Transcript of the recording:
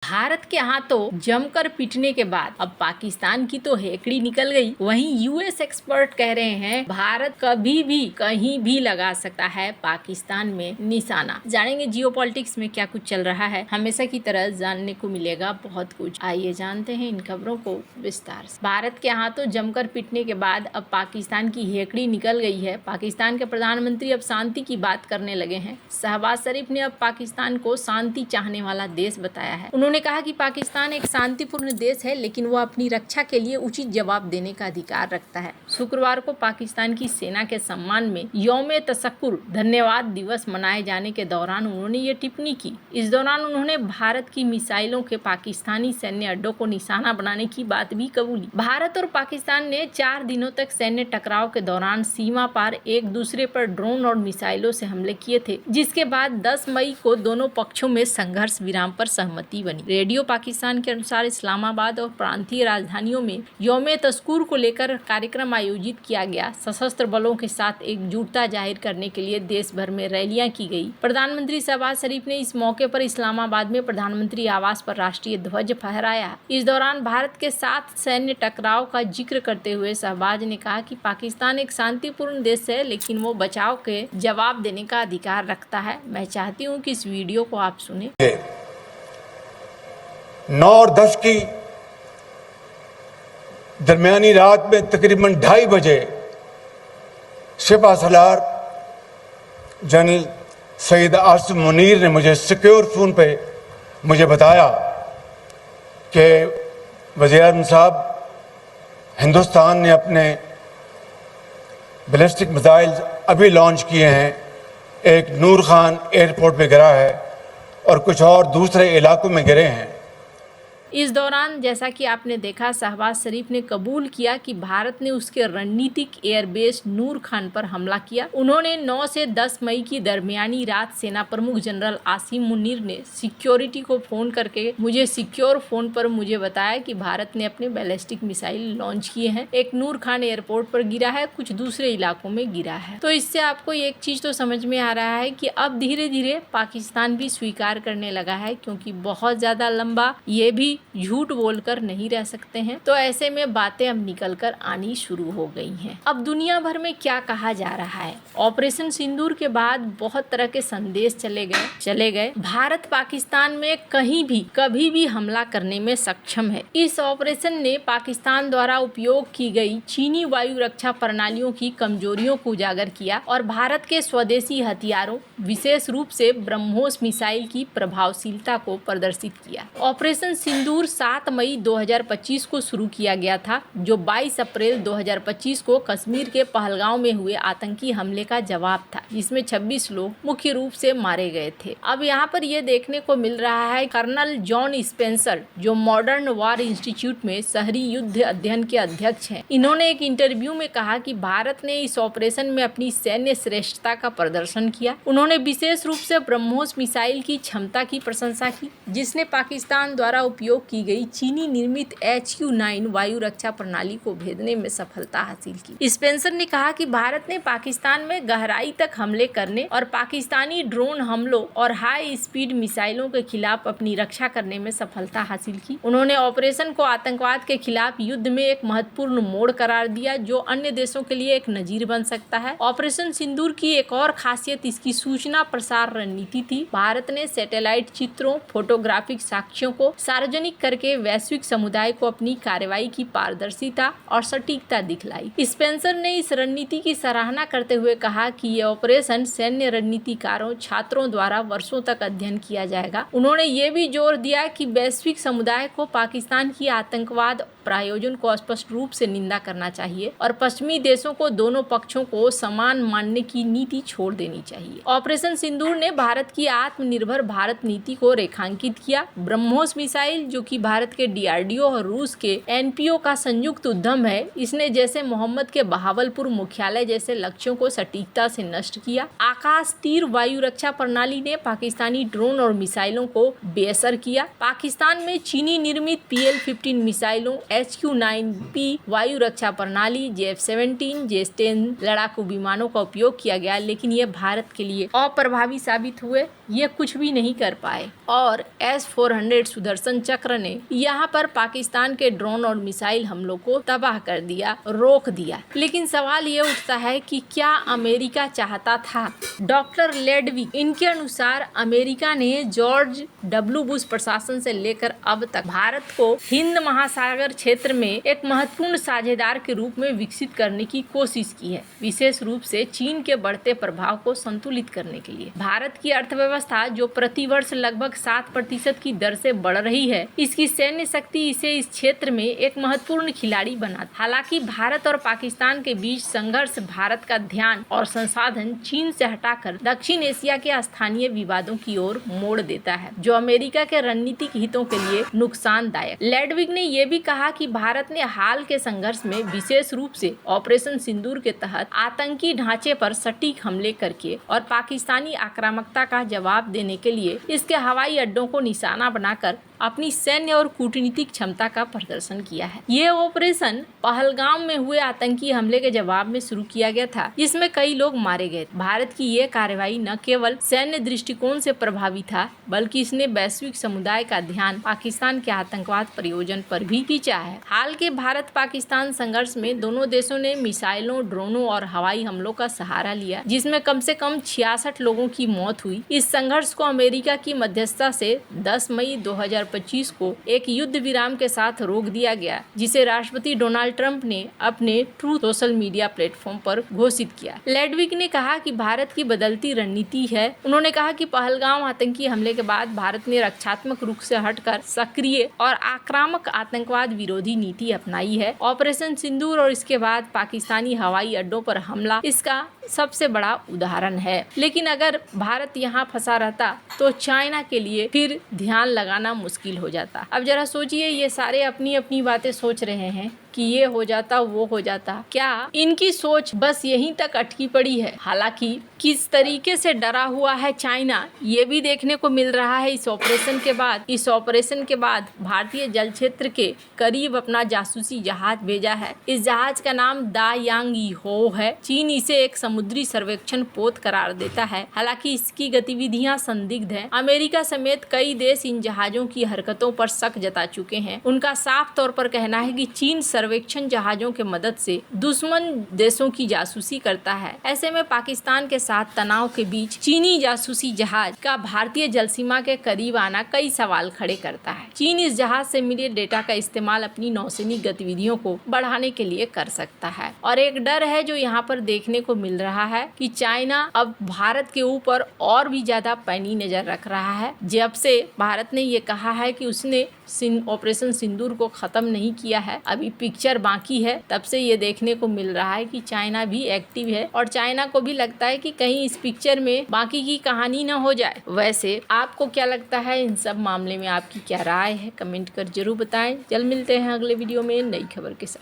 भारत के हाथों जमकर पिटने के बाद अब पाकिस्तान की तो हेकड़ी निकल गई। वहीं यूएस एक्सपर्ट कह रहे हैं भारत कभी भी कहीं भी लगा सकता है पाकिस्तान में निशाना। जानेंगे जियोपॉलिटिक्स में क्या कुछ चल रहा है। हमेशा की तरह जानने को मिलेगा बहुत कुछ। आइए जानते हैं इन खबरों को विस्तार से। भारत के हाथों जमकर पिटने के बाद अब पाकिस्तान की हेकड़ी निकल गई है। पाकिस्तान के प्रधानमंत्री अब शांति की बात करने लगे हैं। शहबाज शरीफ ने अब पाकिस्तान को शांति चाहने वाला देश बताया है। उन्होंने कहा कि पाकिस्तान एक शांतिपूर्ण देश है, लेकिन वो अपनी रक्षा के लिए उचित जवाब देने का अधिकार रखता है। शुक्रवार को पाकिस्तान की सेना के सम्मान में यौम तशक्कुर धन्यवाद दिवस मनाए जाने के दौरान उन्होंने ये टिप्पणी की। इस दौरान उन्होंने भारत की मिसाइलों के पाकिस्तानी सैन्य अड्डों को निशाना बनाने की बात भी कबूली। भारत और पाकिस्तान ने 4 दिनों तक सैन्य टकराव के दौरान सीमा पार एक दूसरे पर ड्रोन और मिसाइलों से हमले किए थे, जिसके बाद 10 मई को दोनों पक्षों में संघर्ष विराम पर सहमति बनी। रेडियो पाकिस्तान के अनुसार इस्लामाबाद और प्रांतीय राजधानियों में यौम तशक्कुर को लेकर कार्यक्रम आयोजित किया गया। सशस्त्र बलों के साथ एकजुटता जाहिर करने के लिए देश भर में रैलियां की गई। प्रधानमंत्री शहबाज शरीफ ने इस मौके पर इस्लामाबाद में प्रधानमंत्री आवास पर राष्ट्रीय ध्वज फहराया। इस दौरान भारत के साथ सैन्य टकराव का जिक्र करते हुए शहबाज ने कहा कि पाकिस्तान एक शांतिपूर्ण देश है, लेकिन वो बचाव के जवाब देने का अधिकार रखता है। मैं चाहती हूँ कि इस वीडियो को आप सुने। 9 और 10 की दरमियानी रात में तकरीबन 2:30 बजे सिपह सलार जनरल सईद आसिफ मुनीर ने मुझे सिक्योर फोन पे मुझे बताया कि वज़ीर-ए-आज़म साहब, हिंदुस्तान ने अपने बैलिस्टिक मिसाइल अभी लॉन्च किए हैं। एक नूर खान एयरपोर्ट पे गिरा है और कुछ और दूसरे इलाकों में गिरे हैं। इस दौरान जैसा कि आपने देखा, शहबाज शरीफ ने कबूल किया कि भारत ने उसके रणनीतिक एयरबेस नूर खान पर हमला किया। उन्होंने 9 से 10 मई की दरमियानी रात सेना प्रमुख जनरल आसिम मुनीर ने सिक्योरिटी को फोन करके सिक्योर फोन पर मुझे बताया कि भारत ने अपने बैलिस्टिक मिसाइल लॉन्च किए हैं। एक नूर खान एयरपोर्ट पर गिरा है, कुछ दूसरे इलाकों में गिरा है। तो इससे आपको एक चीज तो समझ में आ रहा है कि अब धीरे धीरे पाकिस्तान भी स्वीकार करने लगा है, क्योंकि बहुत ज्यादा लंबा ये भी झूठ बोलकर नहीं रह सकते हैं। तो ऐसे में बातें अब निकल कर आनी शुरू हो गई हैं। अब दुनिया भर में क्या कहा जा रहा है। ऑपरेशन सिंदूर के बाद बहुत तरह के संदेश चले गए। भारत पाकिस्तान में कहीं भी कभी भी हमला करने में सक्षम है। इस ऑपरेशन ने पाकिस्तान द्वारा उपयोग की गई चीनी वायु रक्षा प्रणालियों की कमजोरियों को उजागर किया और भारत के स्वदेशी हथियारों, विशेष रूप से ब्रह्मोस मिसाइल की प्रभावशीलता को प्रदर्शित किया। ऑपरेशन सिंदूर 7 मई 2025 को शुरू किया गया था, जो 22 अप्रैल 2025 को कश्मीर के पहलगांव में हुए आतंकी हमले का जवाब था, जिसमें 26 लोग मुख्य रूप से मारे गए थे। अब यहाँ पर यह देखने को मिल रहा है, कर्नल जॉन स्पेंसर, जो मॉडर्न वॉर इंस्टीट्यूट में शहरी युद्ध अध्ययन के अध्यक्ष हैं, इन्होंने एक इंटरव्यू में कहा कि भारत ने इस ऑपरेशन में अपनी सैन्य श्रेष्ठता का प्रदर्शन किया। उन्होंने विशेष रूप से ब्रह्मोस मिसाइल की क्षमता की प्रशंसा की, जिसने पाकिस्तान द्वारा उपयोग की गई चीनी निर्मित HQ-9 वायु रक्षा प्रणाली को भेदने में सफलता हासिल की। स्पेंसर ने कहा कि भारत ने पाकिस्तान में गहराई तक हमले करने और पाकिस्तानी ड्रोन हमलों और हाई स्पीड मिसाइलों के खिलाफ अपनी रक्षा करने में सफलता हासिल की। उन्होंने ऑपरेशन को आतंकवाद के खिलाफ युद्ध में एक महत्वपूर्ण मोड़ करार दिया, जो अन्य देशों के लिए एक नजीर बन सकता है। ऑपरेशन सिंदूर की एक और खासियत इसकी सूचना प्रसार रणनीति थी। भारत ने सैटेलाइट चित्रों, फोटोग्राफिक साक्ष्यों को सार्वजनिक करके वैश्विक समुदाय को अपनी कार्रवाई की पारदर्शिता और सटीकता दिखलाई। स्पेंसर ने इस रणनीति की सराहना करते हुए कहा कि यह ऑपरेशन सैन्य रणनीतिकारों, छात्रों द्वारा वर्षों तक अध्ययन किया जाएगा। उन्होंने ये भी जोर दिया कि वैश्विक समुदाय को पाकिस्तान की आतंकवाद प्रायोजन को स्पष्ट रूप से निंदा करना चाहिए और पश्चिमी देशों को दोनों पक्षों को समान मानने की नीति छोड़ देनी चाहिए। ऑपरेशन सिंदूर ने भारत की आत्मनिर्भर भारत नीति को रेखांकित किया। ब्रह्मोस मिसाइल, जो कि भारत के DRDO और रूस के NPO का संयुक्त उद्यम है, इसने जैसे मोहम्मद के बहावलपुर मुख्यालय जैसे लक्ष्यों को सटीकता से नष्ट किया। आकाश तीर वायु रक्षा प्रणाली ने पाकिस्तानी ड्रोन और मिसाइलों को बेअसर किया। पाकिस्तान में चीनी निर्मित PL-15 मिसाइलों, HQ-9B वायु रक्षा प्रणाली, JF-17, J-10 लड़ाकू विमानों का उपयोग किया गया, लेकिन ये भारत के लिए अप्रभावी साबित हुए। ये कुछ भी नहीं कर पाए और S-400 सुदर्शन चक्र ने यहाँ पर पाकिस्तान के ड्रोन और मिसाइल हमलों को तबाह कर दिया, रोक दिया। लेकिन सवाल ये उठता है कि क्या अमेरिका चाहता था? डॉक्टर लेडविक, इनके अनुसार अमेरिका ने जॉर्ज W. बुश प्रशासन से लेकर अब तक भारत को हिंद महासागर क्षेत्र में एक महत्वपूर्ण साझेदार के रूप में विकसित करने की कोशिश की है, विशेष रूप से चीन के बढ़ते प्रभाव को संतुलित करने के लिए। भारत की अर्थव्यवस्था जो प्रतिवर्ष लगभग 7% की दर से बढ़ रही है, इसकी सैन्य शक्ति इसे इस क्षेत्र में एक महत्वपूर्ण खिलाड़ी बना। हालांकि भारत और पाकिस्तान के बीच संघर्ष भारत का ध्यान और संसाधन चीन से हटाकर दक्षिण एशिया के स्थानीय विवादों की ओर मोड़ देता है, जो अमेरिका के रणनीतिक हितों के लिए नुकसानदायक। लेडविक ने यह भी कहा कि भारत ने हाल के संघर्ष में विशेष रूप से ऑपरेशन सिंदूर के तहत आतंकी ढांचे पर सटीक हमले करके और पाकिस्तानी आक्रामकता का जवाब देने के लिए इसके हवाई अड्डों को निशाना बनाकर अपनी सैन्य और कूटनीतिक क्षमता का प्रदर्शन किया है। ये ऑपरेशन पहलगाम में हुए आतंकी हमले के जवाब में शुरू किया गया था, जिसमें कई लोग मारे गए। भारत की ये कार्रवाई न केवल सैन्य दृष्टिकोण से प्रभावी था, बल्कि इसने वैश्विक समुदाय का ध्यान पाकिस्तान के आतंकवाद प्रयोजन पर भी खींचा है। हाल के भारत पाकिस्तान संघर्ष में दोनों देशों ने मिसाइलों, ड्रोनों और हवाई हमलों का सहारा लिया, जिसमें कम से कम 66 लोगों की मौत हुई। इस संघर्ष को अमेरिका की मध्यस्थता से 10 मई 2025 को एक युद्ध विराम के साथ रोक दिया गया, जिसे राष्ट्रपति डोनाल्ड ट्रंप ने अपने ट्रूथ सोशल मीडिया प्लेटफॉर्म पर घोषित किया। लेडविक ने कहा कि भारत की बदलती रणनीति है। उन्होंने कहा कि पहलगाम आतंकी हमले के बाद भारत ने रक्षात्मक रुख से हटकर सक्रिय और आक्रामक आतंकवाद विरोधी नीति अपनाई है। ऑपरेशन सिंदूर और इसके बाद पाकिस्तानी हवाई अड्डों पर हमला इसका सबसे बड़ा उदाहरण है। लेकिन अगर भारत यहाँ फंसा रहता तो चाइना के लिए फिर ध्यान लगाना मुश्किल हो जाता। अब जरा सोचिए, ये सारे अपनी अपनी बातें सोच रहे हैं कि ये हो जाता, वो हो जाता। क्या इनकी सोच बस यहीं तक अटकी पड़ी है? हालांकि किस तरीके से डरा हुआ है चाइना, ये भी देखने को मिल रहा है। इस ऑपरेशन के बाद भारतीय जल क्षेत्र के करीब अपना जासूसी जहाज भेजा है। इस जहाज का नाम दा यांग हो है। चीन इसे एक समुद्री सर्वेक्षण पोत करार देता है। हालांकि इसकी गतिविधियां संदिग्ध है। अमेरिका समेत कई देश इन जहाजों की हरकतों पर शक जता चुके हैं। उनका साफ तौर पर कहना है कि चीन सर्वेक्षण जहाजों के मदद से दुश्मन देशों की जासूसी करता है। ऐसे में पाकिस्तान के साथ तनाव के बीच चीनी जासूसी जहाज का भारतीय जल सीमा के करीब आना कई सवाल खड़े करता है। चीन इस जहाज से मिले डेटा का इस्तेमाल अपनी नौसैनिक गतिविधियों को बढ़ाने के लिए कर सकता है। और एक डर है जो यहाँ पर देखने को मिल रहा है कि चाइना अब भारत के ऊपर और भी ज्यादा पैनी नजर रख रहा है। जब से भारत ने ये कहा है कि उसने ऑपरेशन सिंदूर को खत्म नहीं किया है, अभी पिक्चर बाकी है, तब से ये देखने को मिल रहा है कि चाइना भी एक्टिव है और चाइना को भी लगता है कि कहीं इस पिक्चर में बाकी की कहानी न हो जाए। वैसे आपको क्या लगता है? इन सब मामले में आपकी क्या राय है? कमेंट कर जरूर बताएं। जल्द मिलते हैं अगले वीडियो में नई खबर के साथ।